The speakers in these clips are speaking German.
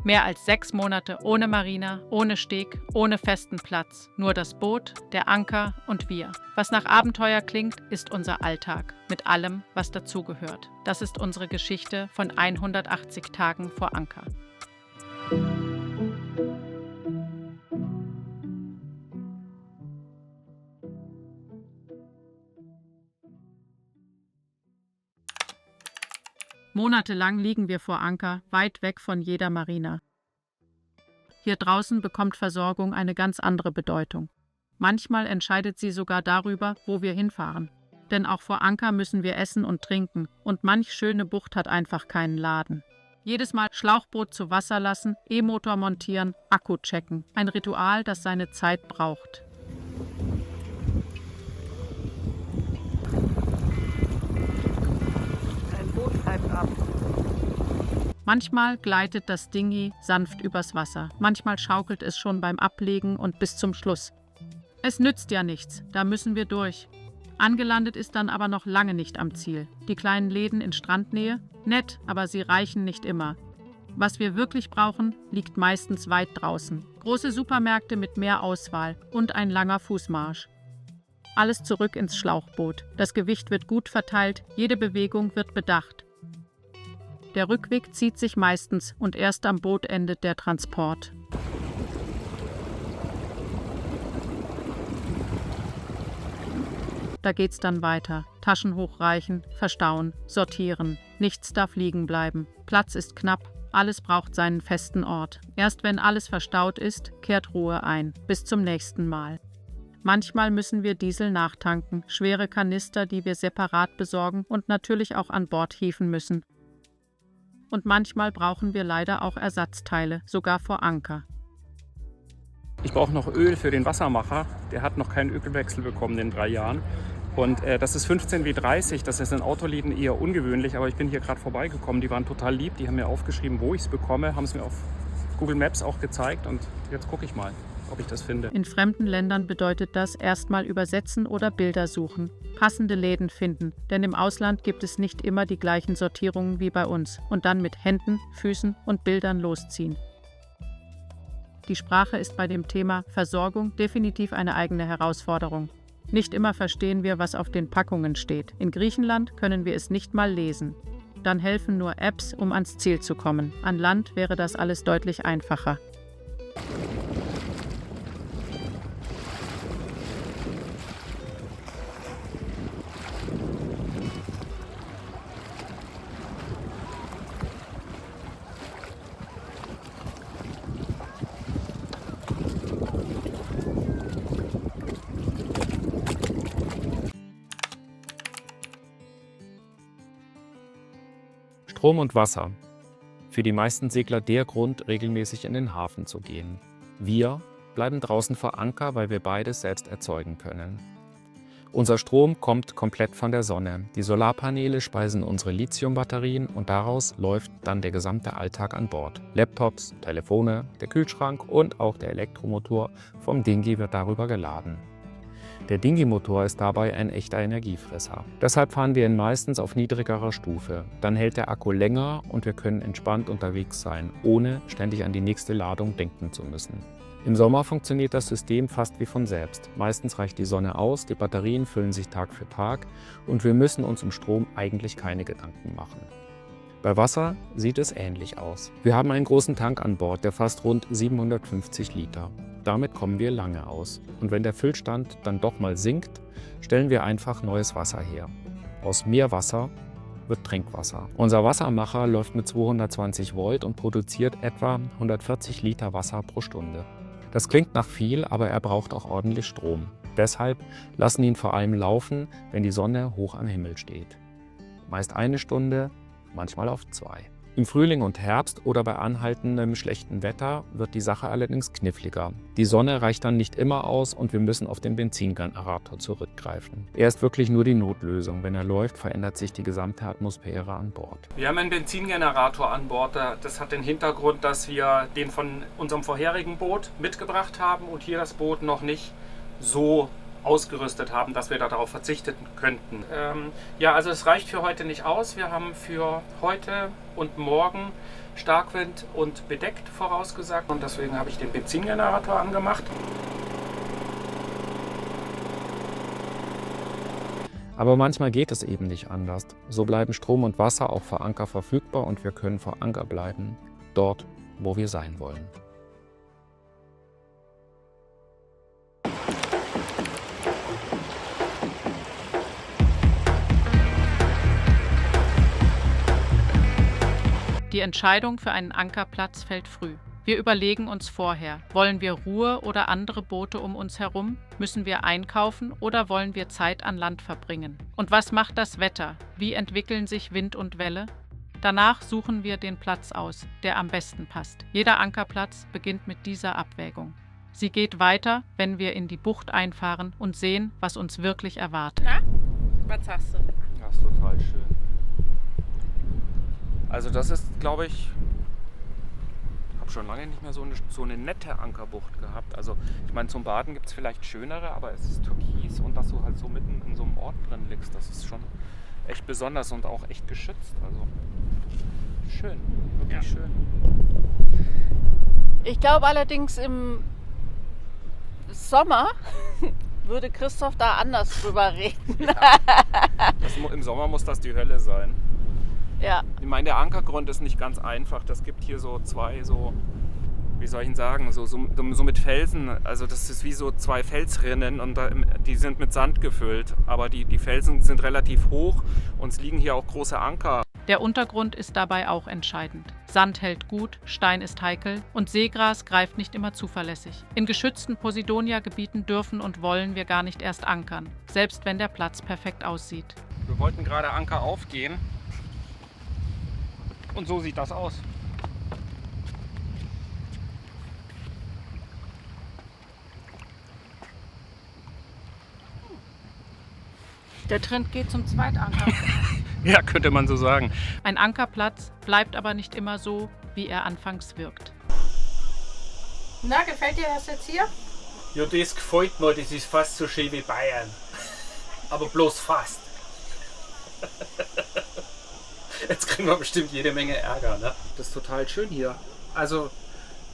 Mehr als 6 Monate ohne Marina, ohne Steg, ohne festen Platz. Nur das Boot, der Anker und wir. Was nach Abenteuer klingt, ist unser Alltag. Mit allem, was dazugehört. Das ist unsere Geschichte von 180 Tagen vor Anker. Monatelang liegen wir vor Anker, weit weg von jeder Marina. Hier draußen bekommt Versorgung eine ganz andere Bedeutung. Manchmal entscheidet sie sogar darüber, wo wir hinfahren. Denn auch vor Anker müssen wir essen und trinken und manch schöne Bucht hat einfach keinen Laden. Jedes Mal Schlauchboot zu Wasser lassen, E-Motor montieren, Akku checken. Ein Ritual, das seine Zeit braucht. Ab. Manchmal gleitet das Dinghy sanft übers Wasser, manchmal schaukelt es schon beim Ablegen und bis zum Schluss. Es nützt ja nichts, da müssen wir durch. Angelandet ist dann aber noch lange nicht am Ziel. Die kleinen Läden in Strandnähe? Nett, aber sie reichen nicht immer. Was wir wirklich brauchen, liegt meistens weit draußen. Große Supermärkte mit mehr Auswahl und ein langer Fußmarsch. Alles zurück ins Schlauchboot. Das Gewicht wird gut verteilt, jede Bewegung wird bedacht. Der Rückweg zieht sich meistens und erst am Boot endet der Transport. Da geht's dann weiter. Taschen hochreichen, verstauen, sortieren. Nichts darf liegen bleiben. Platz ist knapp, alles braucht seinen festen Ort. Erst wenn alles verstaut ist, kehrt Ruhe ein. Bis zum nächsten Mal. Manchmal müssen wir Diesel nachtanken, schwere Kanister, die wir separat besorgen und natürlich auch an Bord hieven müssen. Und manchmal brauchen wir leider auch Ersatzteile, sogar vor Anker. Ich brauche noch Öl für den Wassermacher. Der hat noch keinen Ölwechsel bekommen in 3 Jahren. Und das ist 15W30, das ist in Autoläden eher ungewöhnlich, aber ich bin hier gerade vorbeigekommen. Die waren total lieb, die haben mir aufgeschrieben, wo ich es bekomme, haben es mir auf Google Maps auch gezeigt und jetzt gucke ich mal, ob ich das finde. In fremden Ländern bedeutet das erstmal übersetzen oder Bilder suchen, passende Läden finden, denn im Ausland gibt es nicht immer die gleichen Sortierungen wie bei uns und dann mit Händen, Füßen und Bildern losziehen. Die Sprache ist bei dem Thema Versorgung definitiv eine eigene Herausforderung. Nicht immer verstehen wir, was auf den Packungen steht. In Griechenland können wir es nicht mal lesen. Dann helfen nur Apps, um ans Ziel zu kommen. An Land wäre das alles deutlich einfacher. Strom und Wasser. Für die meisten Segler der Grund, regelmäßig in den Hafen zu gehen. Wir bleiben draußen vor Anker, weil wir beides selbst erzeugen können. Unser Strom kommt komplett von der Sonne. Die Solarpaneele speisen unsere Lithiumbatterien und daraus läuft dann der gesamte Alltag an Bord. Laptops, Telefone, der Kühlschrank und auch der Elektromotor vom Dinghy wird darüber geladen. Der Dinghy-Motor ist dabei ein echter Energiefresser. Deshalb fahren wir ihn meistens auf niedrigerer Stufe. Dann hält der Akku länger und wir können entspannt unterwegs sein, ohne ständig an die nächste Ladung denken zu müssen. Im Sommer funktioniert das System fast wie von selbst. Meistens reicht die Sonne aus, die Batterien füllen sich Tag für Tag und wir müssen uns um Strom eigentlich keine Gedanken machen. Bei Wasser sieht es ähnlich aus. Wir haben einen großen Tank an Bord, der fasst rund 750 Liter. Damit kommen wir lange aus. Und wenn der Füllstand dann doch mal sinkt, stellen wir einfach neues Wasser her. Aus Meerwasser wird Trinkwasser. Unser Wassermacher läuft mit 220 Volt und produziert etwa 140 Liter Wasser pro Stunde. Das klingt nach viel, aber er braucht auch ordentlich Strom. Deshalb lassen ihn vor allem laufen, wenn die Sonne hoch am Himmel steht. Meist 1 Stunde, manchmal auf 2. Im Frühling und Herbst oder bei anhaltendem schlechten Wetter wird die Sache allerdings kniffliger. Die Sonne reicht dann nicht immer aus und wir müssen auf den Benzingenerator zurückgreifen. Er ist wirklich nur die Notlösung. Wenn er läuft, verändert sich die gesamte Atmosphäre an Bord. Wir haben einen Benzingenerator an Bord. Das hat den Hintergrund, dass wir den von unserem vorherigen Boot mitgebracht haben und hier das Boot noch nicht so ausgerüstet haben, dass wir darauf verzichten könnten. Ja, also es reicht für heute nicht aus. Wir haben für heute und morgen Starkwind und bedeckt vorausgesagt und deswegen habe ich den Benzingenerator angemacht. Aber manchmal geht es eben nicht anders. So bleiben Strom und Wasser auch vor Anker verfügbar und wir können vor Anker bleiben, dort, wo wir sein wollen. Die Entscheidung für einen Ankerplatz fällt früh. Wir überlegen uns vorher, wollen wir Ruhe oder andere Boote um uns herum? Müssen wir einkaufen oder wollen wir Zeit an Land verbringen? Und was macht das Wetter? Wie entwickeln sich Wind und Welle? Danach suchen wir den Platz aus, der am besten passt. Jeder Ankerplatz beginnt mit dieser Abwägung. Sie geht weiter, wenn wir in die Bucht einfahren und sehen, was uns wirklich erwartet. Na, was sagst du? Das ist total schön. Also das ist, glaube ich, habe schon lange nicht mehr so eine nette Ankerbucht gehabt. Also ich meine, zum Baden gibt es vielleicht schönere, aber es ist türkis und dass du halt so mitten in so einem Ort drin liegst, das ist schon echt besonders und auch echt geschützt. Also schön, wirklich schön. Ich glaube allerdings im Sommer würde Christoph da anders drüber reden. Im Sommer muss das die Hölle sein. Ja. Ich meine, der Ankergrund ist nicht ganz einfach. Das gibt hier so zwei, wie soll ich ihn sagen, so mit Felsen. Also das ist wie so zwei Felsrinnen und die sind mit Sand gefüllt. Aber die Felsen sind relativ hoch und es liegen hier auch große Anker. Der Untergrund ist dabei auch entscheidend. Sand hält gut, Stein ist heikel und Seegras greift nicht immer zuverlässig. In geschützten Posidonia-Gebieten dürfen und wollen wir gar nicht erst ankern, selbst wenn der Platz perfekt aussieht. Wir wollten gerade Anker aufgehen. Und so sieht das aus. Der Trend geht zum Zweitanker. Ja, könnte man so sagen. Ein Ankerplatz bleibt aber nicht immer so, wie er anfangs wirkt. Na, gefällt dir das jetzt hier? Ja, das gefällt mir, das ist fast so schön wie Bayern. Aber bloß fast. Jetzt kriegen wir bestimmt jede Menge Ärger, ne? Das ist total schön hier. Also,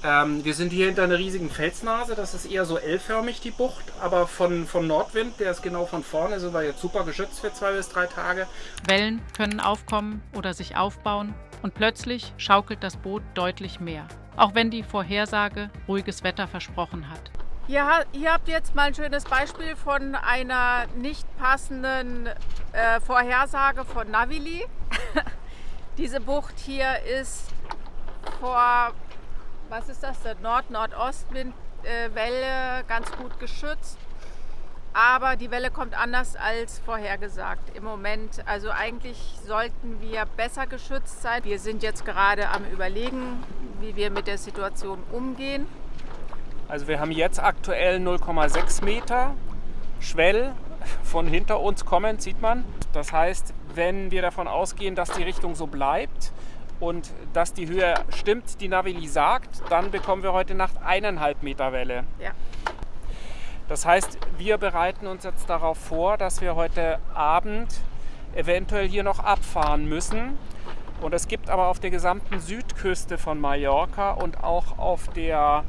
wir sind hier hinter einer riesigen Felsnase. Das ist eher so L-förmig, die Bucht. Aber von Nordwind, der ist genau von vorne, sind wir jetzt super geschützt für 2 bis 3 Tage. Wellen können aufkommen oder sich aufbauen und plötzlich schaukelt das Boot deutlich mehr. Auch wenn die Vorhersage ruhiges Wetter versprochen hat. Ja, ihr habt jetzt mal ein schönes Beispiel von einer nicht passenden Vorhersage von Navili. Diese Bucht hier ist vor, was ist das, der Nord-Nordostwindwelle ganz gut geschützt. Aber die Welle kommt anders als vorhergesagt im Moment. Also eigentlich sollten wir besser geschützt sein. Wir sind jetzt gerade am Überlegen, wie wir mit der Situation umgehen. Also wir haben jetzt aktuell 0,6 Meter Schwell von hinter uns kommen, sieht man. Das heißt, wenn wir davon ausgehen, dass die Richtung so bleibt und dass die Höhe stimmt, die Navili sagt, dann bekommen wir heute Nacht 1,5 Meter Welle. Ja. Das heißt, wir bereiten uns jetzt darauf vor, dass wir heute Abend eventuell hier noch abfahren müssen. Und es gibt aber auf der gesamten Südküste von Mallorca und auch auf der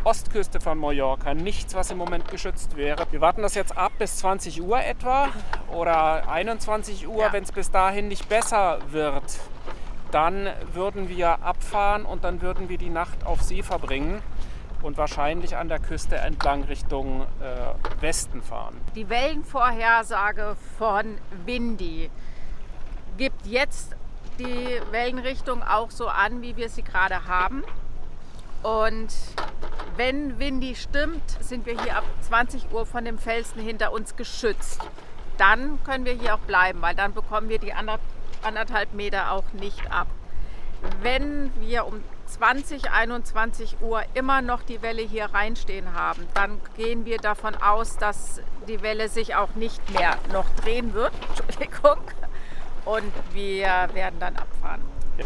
Ostküste von Mallorca nichts, was im Moment geschützt wäre. Wir warten das jetzt ab bis 20 Uhr etwa oder 21 Uhr. Ja. Wenn es bis dahin nicht besser wird, dann würden wir abfahren und dann würden wir die Nacht auf See verbringen und wahrscheinlich an der Küste entlang Richtung Westen fahren. Die Wellenvorhersage von Windy gibt jetzt die Wellenrichtung auch so an, wie wir sie gerade haben. Und wenn Windy stimmt, sind wir hier ab 20 Uhr von dem Felsen hinter uns geschützt. Dann können wir hier auch bleiben, weil dann bekommen wir die 1,5 Meter auch nicht ab. Wenn wir um 21 Uhr immer noch die Welle hier reinstehen haben, dann gehen wir davon aus, dass die Welle sich auch nicht mehr noch drehen wird. Entschuldigung. Und wir werden dann abfahren. Ja.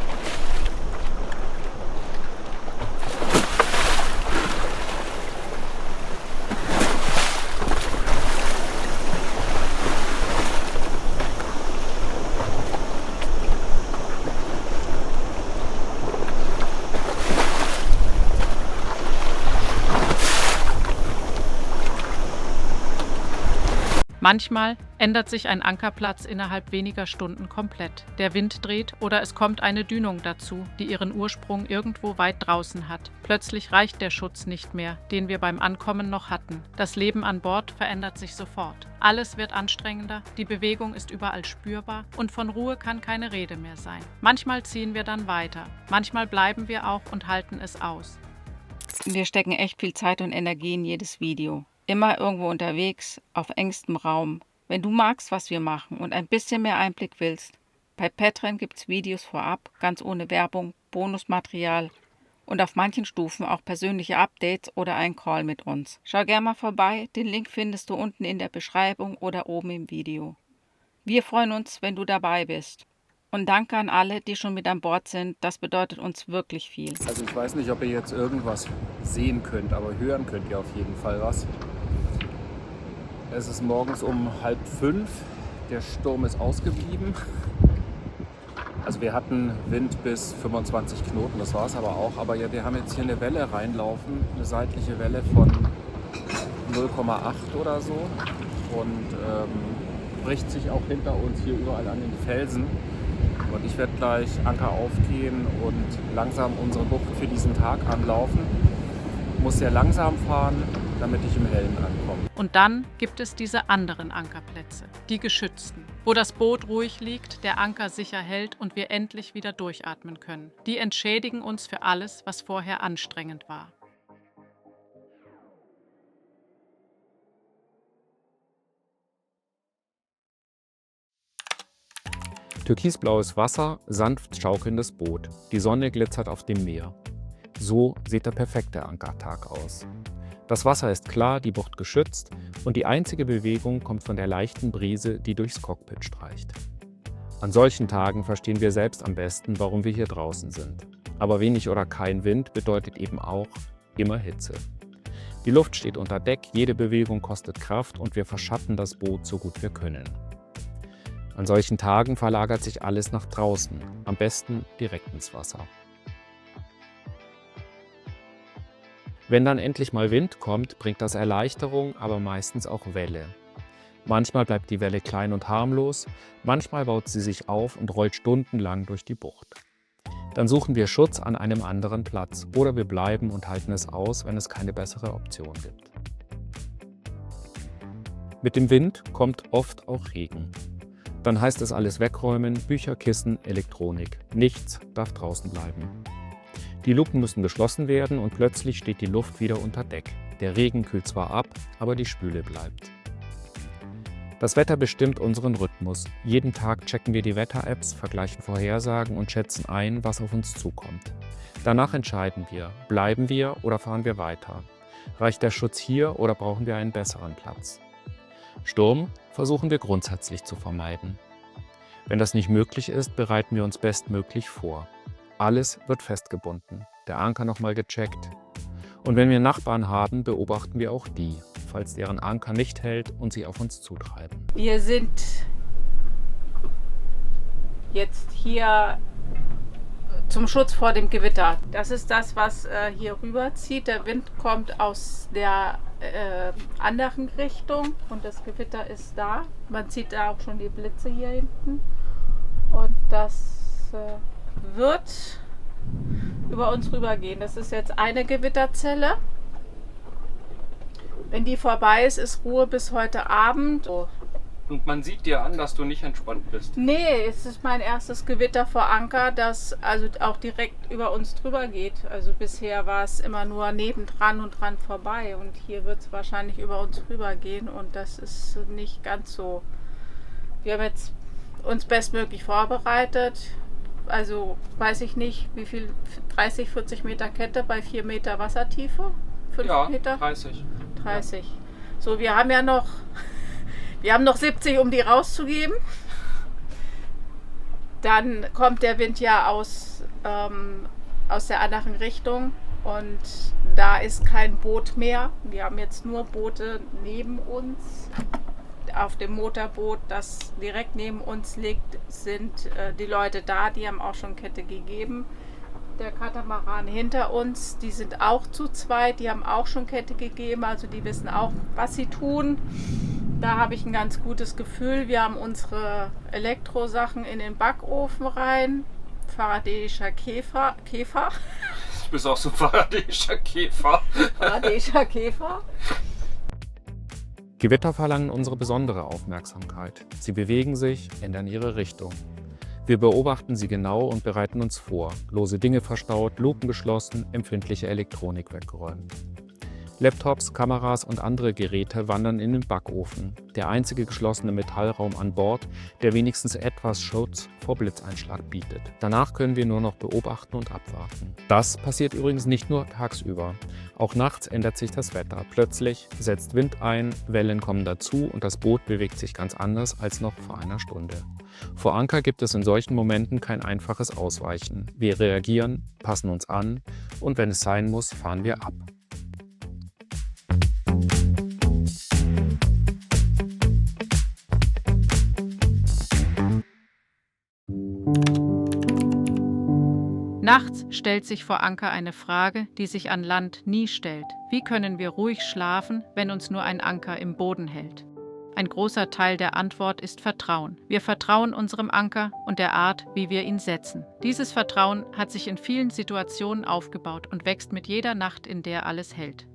Manchmal ändert sich ein Ankerplatz innerhalb weniger Stunden komplett. Der Wind dreht oder es kommt eine Dünung dazu, die ihren Ursprung irgendwo weit draußen hat. Plötzlich reicht der Schutz nicht mehr, den wir beim Ankommen noch hatten. Das Leben an Bord verändert sich sofort. Alles wird anstrengender, die Bewegung ist überall spürbar und von Ruhe kann keine Rede mehr sein. Manchmal ziehen wir dann weiter, manchmal bleiben wir auch und halten es aus. Wir stecken echt viel Zeit und Energie in jedes Video. Immer irgendwo unterwegs, auf engstem Raum. Wenn du magst, was wir machen und ein bisschen mehr Einblick willst, bei Patreon gibt es Videos vorab, ganz ohne Werbung, Bonusmaterial und auf manchen Stufen auch persönliche Updates oder ein Call mit uns. Schau gerne mal vorbei, den Link findest du unten in der Beschreibung oder oben im Video. Wir freuen uns, wenn du dabei bist. Und danke an alle, die schon mit an Bord sind, das bedeutet uns wirklich viel. Also ich weiß nicht, ob ihr jetzt irgendwas sehen könnt, aber hören könnt ihr auf jeden Fall was. Es ist morgens um 4:30, der Sturm ist ausgeblieben. Also wir hatten Wind bis 25 Knoten, das war es aber auch. Aber ja, wir haben jetzt hier eine Welle reinlaufen, eine seitliche Welle von 0,8 oder so. Und bricht sich auch hinter uns hier überall an den Felsen. Und ich werde gleich Anker aufgehen und langsam unsere Bucht für diesen Tag anlaufen. Muss sehr langsam fahren, damit ich im Hellen ankomme. Und dann gibt es diese anderen Ankerplätze, die geschützten, wo das Boot ruhig liegt, der Anker sicher hält und wir endlich wieder durchatmen können. Die entschädigen uns für alles, was vorher anstrengend war. Türkisblaues Wasser, sanft schaukelndes Boot. Die Sonne glitzert auf dem Meer. So sieht der perfekte Ankertag aus. Das Wasser ist klar, die Bucht geschützt und die einzige Bewegung kommt von der leichten Brise, die durchs Cockpit streicht. An solchen Tagen verstehen wir selbst am besten, warum wir hier draußen sind. Aber wenig oder kein Wind bedeutet eben auch immer Hitze. Die Luft steht unter Deck, jede Bewegung kostet Kraft und wir verschatten das Boot so gut wir können. An solchen Tagen verlagert sich alles nach draußen, am besten direkt ins Wasser. Wenn dann endlich mal Wind kommt, bringt das Erleichterung, aber meistens auch Welle. Manchmal bleibt die Welle klein und harmlos, manchmal baut sie sich auf und rollt stundenlang durch die Bucht. Dann suchen wir Schutz an einem anderen Platz oder wir bleiben und halten es aus, wenn es keine bessere Option gibt. Mit dem Wind kommt oft auch Regen. Dann heißt es alles wegräumen, Bücher, Kissen, Elektronik. Nichts darf draußen bleiben. Die Luken müssen geschlossen werden und plötzlich steht die Luft wieder unter Deck. Der Regen kühlt zwar ab, aber die Spüle bleibt. Das Wetter bestimmt unseren Rhythmus. Jeden Tag checken wir die Wetter-Apps, vergleichen Vorhersagen und schätzen ein, was auf uns zukommt. Danach entscheiden wir, bleiben wir oder fahren wir weiter? Reicht der Schutz hier oder brauchen wir einen besseren Platz? Sturm versuchen wir grundsätzlich zu vermeiden. Wenn das nicht möglich ist, bereiten wir uns bestmöglich vor. Alles wird festgebunden, der Anker nochmal gecheckt. Und wenn wir Nachbarn haben, beobachten wir auch die, falls deren Anker nicht hält und sie auf uns zutreiben. Wir sind jetzt hier zum Schutz vor dem Gewitter. Das ist das, was hier rüber zieht. Der Wind kommt aus der anderen Richtung und das Gewitter ist da. Man sieht da auch schon die Blitze hier hinten. Und das wird über uns rübergehen. Das ist jetzt eine Gewitterzelle. Wenn die vorbei ist, ist Ruhe bis heute Abend. Und man sieht dir an, dass du nicht entspannt bist. Nee, es ist mein erstes Gewitter vor Anker, das also auch direkt über uns drüber geht. Also bisher war es immer nur nebendran und dran vorbei und hier wird es wahrscheinlich über uns rübergehen und das ist nicht ganz so. Wir haben jetzt uns bestmöglich vorbereitet. Also weiß ich nicht, wie viel, 30, 40 Meter Kette bei 4 Meter Wassertiefe? 5 Ja, Meter? 30. 30. So, wir haben ja noch 70, um die rauszugeben. Dann kommt der Wind ja aus der anderen Richtung und da ist kein Boot mehr. Wir haben jetzt nur Boote neben uns. Auf dem Motorboot, das direkt neben uns liegt, sind die Leute da, die haben auch schon Kette gegeben. Der Katamaran hinter uns, die sind auch zu zweit, die haben auch schon Kette gegeben, also die wissen auch, was sie tun. Da habe ich ein ganz gutes Gefühl. Wir haben unsere Elektrosachen in den Backofen rein. Faradäischer Käfer. Du bist auch so ein faradäischer Käfer. Faradäischer Käfer. Gewitter verlangen unsere besondere Aufmerksamkeit. Sie bewegen sich, ändern ihre Richtung. Wir beobachten sie genau und bereiten uns vor. Lose Dinge verstaut, Luken geschlossen, empfindliche Elektronik weggeräumt. Laptops, Kameras und andere Geräte wandern in den Backofen. Der einzige geschlossene Metallraum an Bord, der wenigstens etwas Schutz vor Blitzeinschlag bietet. Danach können wir nur noch beobachten und abwarten. Das passiert übrigens nicht nur tagsüber. Auch nachts ändert sich das Wetter. Plötzlich setzt Wind ein, Wellen kommen dazu und das Boot bewegt sich ganz anders als noch vor einer Stunde. Vor Anker gibt es in solchen Momenten kein einfaches Ausweichen. Wir reagieren, passen uns an und wenn es sein muss, fahren wir ab. Nachts stellt sich vor Anker eine Frage, die sich an Land nie stellt. Wie können wir ruhig schlafen, wenn uns nur ein Anker im Boden hält? Ein großer Teil der Antwort ist Vertrauen. Wir vertrauen unserem Anker und der Art, wie wir ihn setzen. Dieses Vertrauen hat sich in vielen Situationen aufgebaut und wächst mit jeder Nacht, in der alles hält.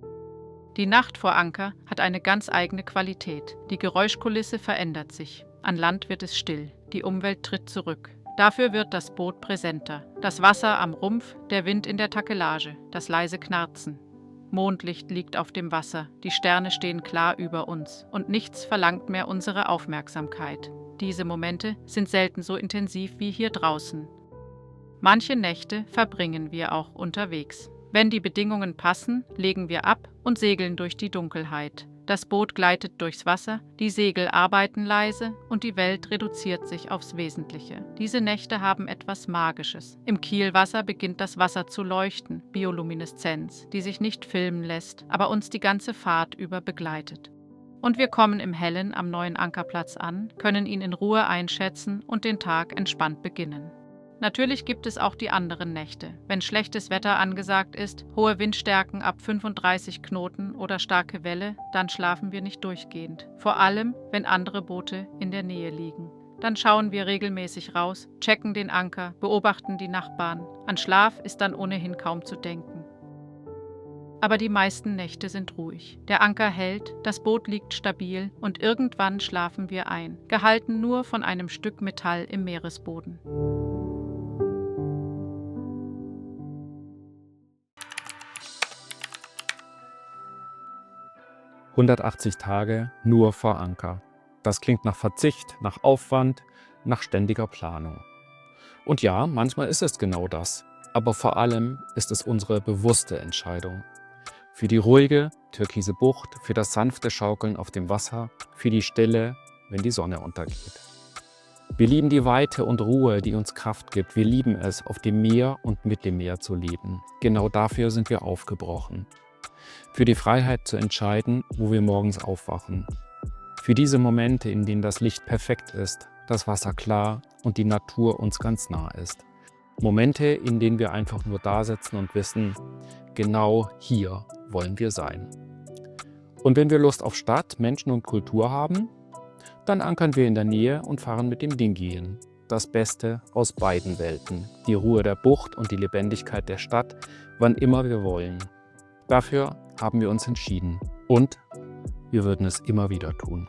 Die Nacht vor Anker hat eine ganz eigene Qualität. Die Geräuschkulisse verändert sich. An Land wird es still. Die Umwelt tritt zurück. Dafür wird das Boot präsenter. Das Wasser am Rumpf, der Wind in der Takelage, das leise Knarzen. Mondlicht liegt auf dem Wasser, die Sterne stehen klar über uns und nichts verlangt mehr unsere Aufmerksamkeit. Diese Momente sind selten so intensiv wie hier draußen. Manche Nächte verbringen wir auch unterwegs. Wenn die Bedingungen passen, legen wir ab und segeln durch die Dunkelheit. Das Boot gleitet durchs Wasser, die Segel arbeiten leise und die Welt reduziert sich aufs Wesentliche. Diese Nächte haben etwas Magisches. Im Kielwasser beginnt das Wasser zu leuchten, Biolumineszenz, die sich nicht filmen lässt, aber uns die ganze Fahrt über begleitet. Und wir kommen im Hellen am neuen Ankerplatz an, können ihn in Ruhe einschätzen und den Tag entspannt beginnen. Natürlich gibt es auch die anderen Nächte. Wenn schlechtes Wetter angesagt ist, hohe Windstärken ab 35 Knoten oder starke Welle, dann schlafen wir nicht durchgehend. Vor allem, wenn andere Boote in der Nähe liegen. Dann schauen wir regelmäßig raus, checken den Anker, beobachten die Nachbarn. An Schlaf ist dann ohnehin kaum zu denken. Aber die meisten Nächte sind ruhig. Der Anker hält, das Boot liegt stabil und irgendwann schlafen wir ein, gehalten nur von einem Stück Metall im Meeresboden. »180 Tage nur vor Anker«. Das klingt nach Verzicht, nach Aufwand, nach ständiger Planung. Und ja, manchmal ist es genau das. Aber vor allem ist es unsere bewusste Entscheidung. Für die ruhige, türkise Bucht, für das sanfte Schaukeln auf dem Wasser, für die Stille, wenn die Sonne untergeht. Wir lieben die Weite und Ruhe, die uns Kraft gibt. Wir lieben es, auf dem Meer und mit dem Meer zu leben. Genau dafür sind wir aufgebrochen. Für die Freiheit zu entscheiden, wo wir morgens aufwachen. Für diese Momente, in denen das Licht perfekt ist, das Wasser klar und die Natur uns ganz nah ist. Momente, in denen wir einfach nur da sitzen und wissen, genau hier wollen wir sein. Und wenn wir Lust auf Stadt, Menschen und Kultur haben, dann ankern wir in der Nähe und fahren mit dem Dinghy hin. Das Beste aus beiden Welten. Die Ruhe der Bucht und die Lebendigkeit der Stadt, wann immer wir wollen. Dafür haben wir uns entschieden und wir würden es immer wieder tun.